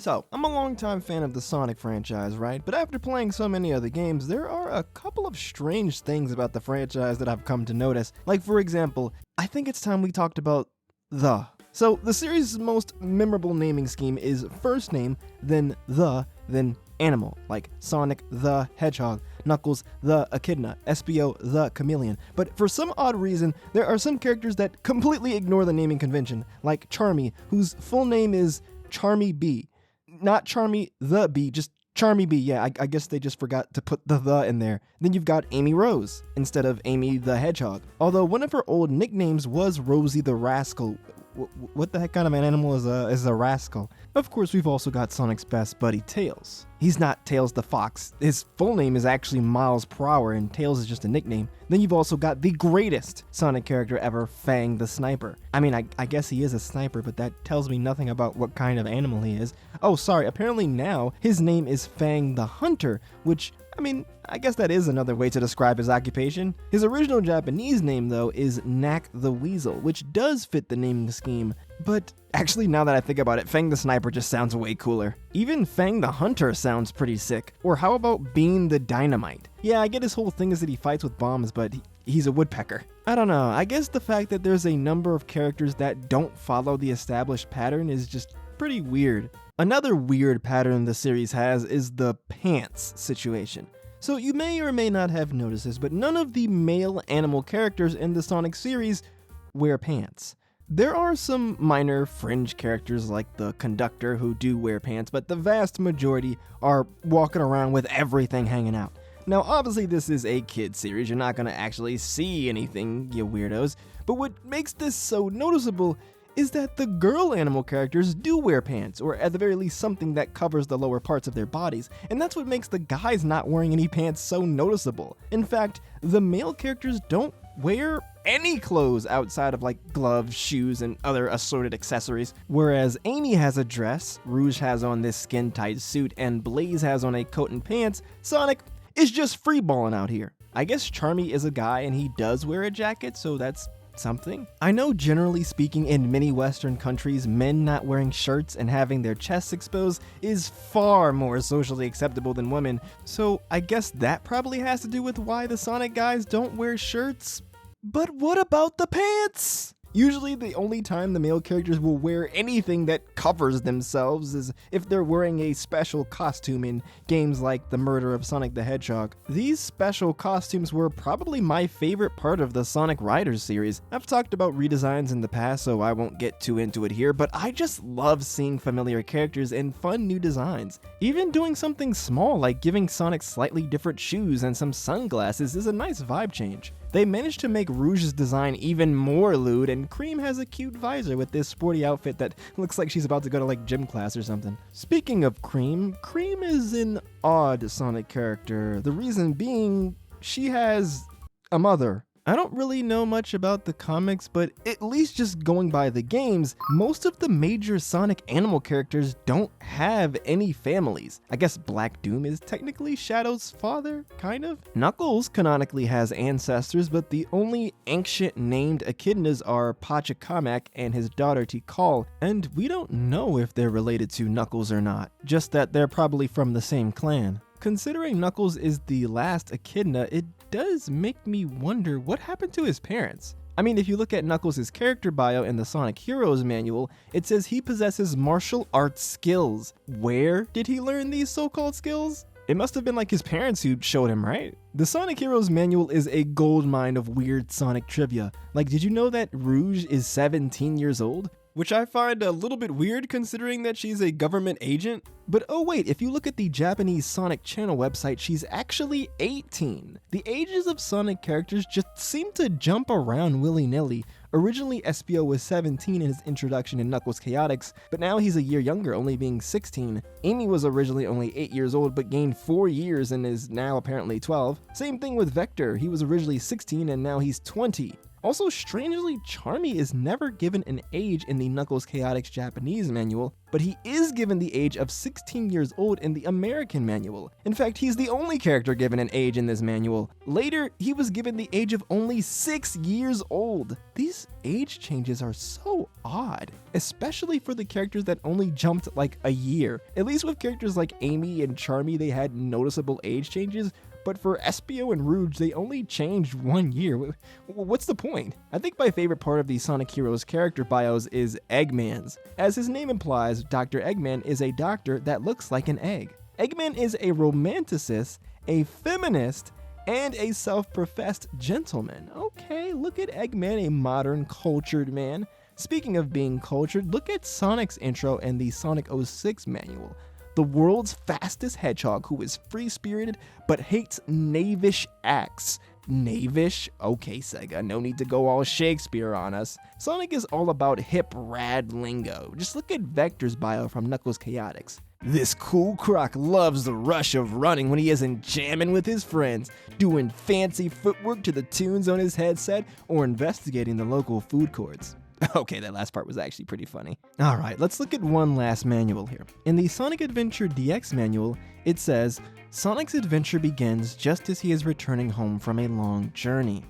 So, I'm a longtime fan of the Sonic franchise, right? But after playing so many other games, there are a couple of strange things about the franchise that I've come to notice. Like, for example, I think it's time we talked about the. So, the series' most memorable naming scheme is first name, then animal, like Sonic the Hedgehog, Knuckles the Echidna, Espio the Chameleon. But for some odd reason, there are some characters that completely ignore the naming convention, like Charmy, whose full name is Charmy B. Not Charmy the Bee, just Charmy Bee. Yeah, I guess they just forgot to put the in there. Then you've got Amy Rose instead of Amy the Hedgehog. Although one of her old nicknames was Rosie the Rascal. What the heck kind of an animal is a rascal? Of course, we've also got Sonic's best buddy, Tails. He's not Tails the Fox. His full name is actually Miles Per Hour, and Tails is just a nickname. Then you've also got the greatest Sonic character ever, Fang the Sniper. I mean, I guess he is a sniper, but that tells me nothing about what kind of animal he is. Oh, sorry, apparently now his name is Fang the Hunter, which, I mean, I guess that is another way to describe his occupation. His original Japanese name, though, is Knack the Weasel, which does fit the naming scheme, but actually, now that I think about it, Fang the Sniper just sounds way cooler. Even Fang the Hunter sounds pretty sick. Or how about Bean the Dynamite? Yeah, I get his whole thing is that he fights with bombs, but he's a woodpecker. I don't know, I guess the fact that there's a number of characters that don't follow the established pattern is just pretty weird. Another weird pattern the series has is the pants situation. So you may or may not have noticed this, but none of the male animal characters in the Sonic series wear pants. There are some minor fringe characters like the conductor who do wear pants, but the vast majority are walking around with everything hanging out. Now obviously this is a kid series, you're not going to actually see anything, you weirdos, but what makes this so noticeable is that the girl animal characters do wear pants, or at the very least something that covers the lower parts of their bodies, and that's what makes the guys not wearing any pants so noticeable. In fact, the male characters don't wear any clothes outside of like gloves, shoes, and other assorted accessories. Whereas Amy has a dress, Rouge has on this skin-tight suit, and Blaze has on a coat and pants, Sonic is just freeballing out here. I guess Charmy is a guy and he does wear a jacket, so that's something. I know generally speaking in many Western countries, men not wearing shirts and having their chests exposed is far more socially acceptable than women, so I guess that probably has to do with why the Sonic guys don't wear shirts. But what about the pants? Usually the only time the male characters will wear anything that covers themselves is if they're wearing a special costume in games like The Murder of Sonic the Hedgehog. These special costumes were probably my favorite part of the Sonic Riders series. I've talked about redesigns in the past, so I won't get too into it here, but I just love seeing familiar characters and fun new designs. Even doing something small like giving Sonic slightly different shoes and some sunglasses is a nice vibe change. They managed to make Rouge's design even more lewd, and Cream has a cute visor with this sporty outfit that looks like she's about to go to like gym class or something. Speaking of Cream is an odd Sonic character. The reason being, she has a mother. I don't really know much about the comics, but at least just going by the games, most of the major Sonic animal characters don't have any families. I guess Black Doom is technically Shadow's father, kind of? Knuckles canonically has ancestors, but the only ancient named echidnas are Pachacamac and his daughter Tikal, and we don't know if they're related to Knuckles or not, just that they're probably from the same clan. Considering Knuckles is the last echidna, it does make me wonder what happened to his parents. I mean, if you look at Knuckles' character bio in the Sonic Heroes manual, it says he possesses martial arts skills. Where did he learn these so-called skills? It must have been like his parents who showed him, right? The Sonic Heroes manual is a goldmine of weird Sonic trivia. Like, did you know that Rouge is 17 years old? Which I find a little bit weird considering that she's a government agent. But oh wait, if you look at the Japanese Sonic channel website, she's actually 18. The ages of Sonic characters just seem to jump around willy-nilly. Originally, Espio was 17 in his introduction in Knuckles Chaotix, but now he's a year younger, only being 16. Amy was originally only 8 years old, but gained 4 years and is now apparently 12. Same thing with Vector, he was originally 16 and now he's 20. Also, strangely, Charmy is never given an age in the Knuckles Chaotix Japanese manual, but he is given the age of 16 years old in the American manual. In fact, he's the only character given an age in this manual. Later, he was given the age of only 6 years old. These age changes are so odd, especially for the characters that only jumped like a year. At least with characters like Amy and Charmy, they had noticeable age changes, but for Espio and Rouge, they only changed 1 year. What's the point? I think my favorite part of the Sonic Heroes character bios is Eggman's. As his name implies, Dr. Eggman is a doctor that looks like an egg. Eggman is a romanticist, a feminist, and a self-professed gentleman. Okay, look at Eggman, a modern, cultured man. Speaking of being cultured, look at Sonic's intro in the Sonic 06 manual. The world's fastest hedgehog who is free-spirited but hates knavish acts. Knavish? Okay, Sega, no need to go all Shakespeare on us. Sonic is all about hip, rad lingo. Just look at Vector's bio from Knuckles Chaotix. This cool croc loves the rush of running when he isn't jamming with his friends, doing fancy footwork to the tunes on his headset, or investigating the local food courts. Okay, that last part was actually pretty funny. Alright, let's look at one last manual here. In the Sonic Adventure DX manual, it says, Sonic's adventure begins just as he is returning home from a long journey.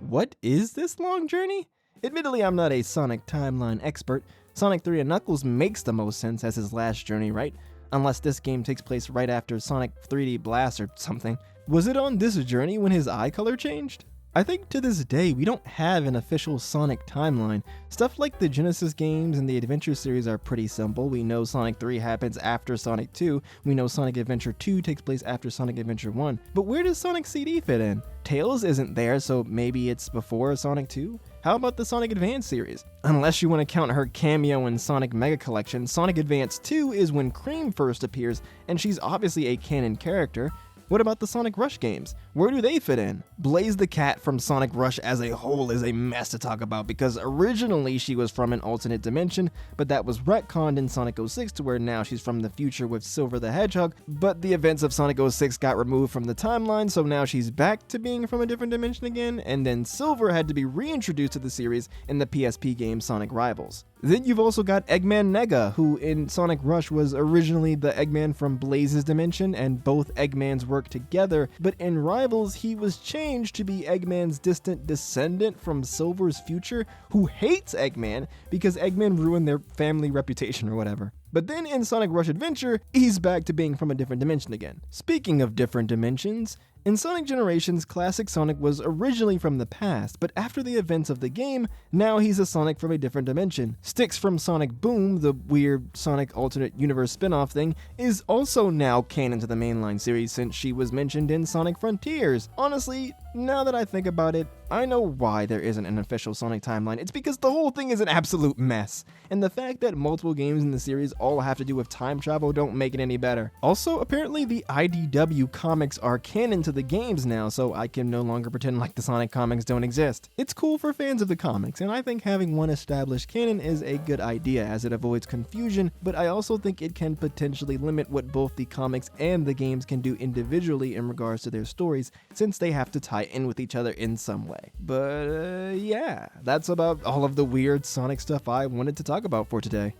What is this long journey? Admittedly, I'm not a Sonic timeline expert. Sonic 3 and Knuckles makes the most sense as his last journey, right? Unless this game takes place right after Sonic 3D Blast or something. Was it on this journey when his eye color changed? I think to this day, we don't have an official Sonic timeline. Stuff like the Genesis games and the Adventure series are pretty simple. We know Sonic 3 happens after Sonic 2. We know Sonic Adventure 2 takes place after Sonic Adventure 1. But where does Sonic CD fit in? Tails isn't there, so maybe it's before Sonic 2? How about the Sonic Advance series? Unless you want to count her cameo in Sonic Mega Collection, Sonic Advance 2 is when Cream first appears, and she's obviously a canon character. What about the Sonic Rush games? Where do they fit in? Blaze the Cat from Sonic Rush as a whole is a mess to talk about because originally she was from an alternate dimension, but that was retconned in Sonic 06 to where now she's from the future with Silver the Hedgehog, but the events of Sonic 06 got removed from the timeline, so now she's back to being from a different dimension again, and then Silver had to be reintroduced to the series in the PSP game Sonic Rivals. Then you've also got Eggman Nega, who in Sonic Rush was originally the Eggman from Blaze's dimension, and both Eggmans work together, but in Rivals he was changed to be Eggman's distant descendant from Silver's future, who hates Eggman because Eggman ruined their family reputation or whatever. But then in Sonic Rush Adventure, he's back to being from a different dimension again. Speaking of different dimensions, in Sonic Generations, classic Sonic was originally from the past, but after the events of the game, now he's a Sonic from a different dimension. Styx from Sonic Boom, the weird Sonic alternate universe spin-off thing, is also now canon to the mainline series since she was mentioned in Sonic Frontiers. Honestly, now that I think about it, I know why there isn't an official Sonic timeline. It's because the whole thing is an absolute mess. And the fact that multiple games in the series all have to do with time travel don't make it any better. Also, apparently the IDW comics are canon to the games now, so I can no longer pretend like the Sonic comics don't exist. It's cool for fans of the comics, and I think having one established canon is a good idea as it avoids confusion, but I also think it can potentially limit what both the comics and the games can do individually in regards to their stories, since they have to tie in with each other in some way. But yeah, that's about all of the weird Sonic stuff I wanted to talk about for today.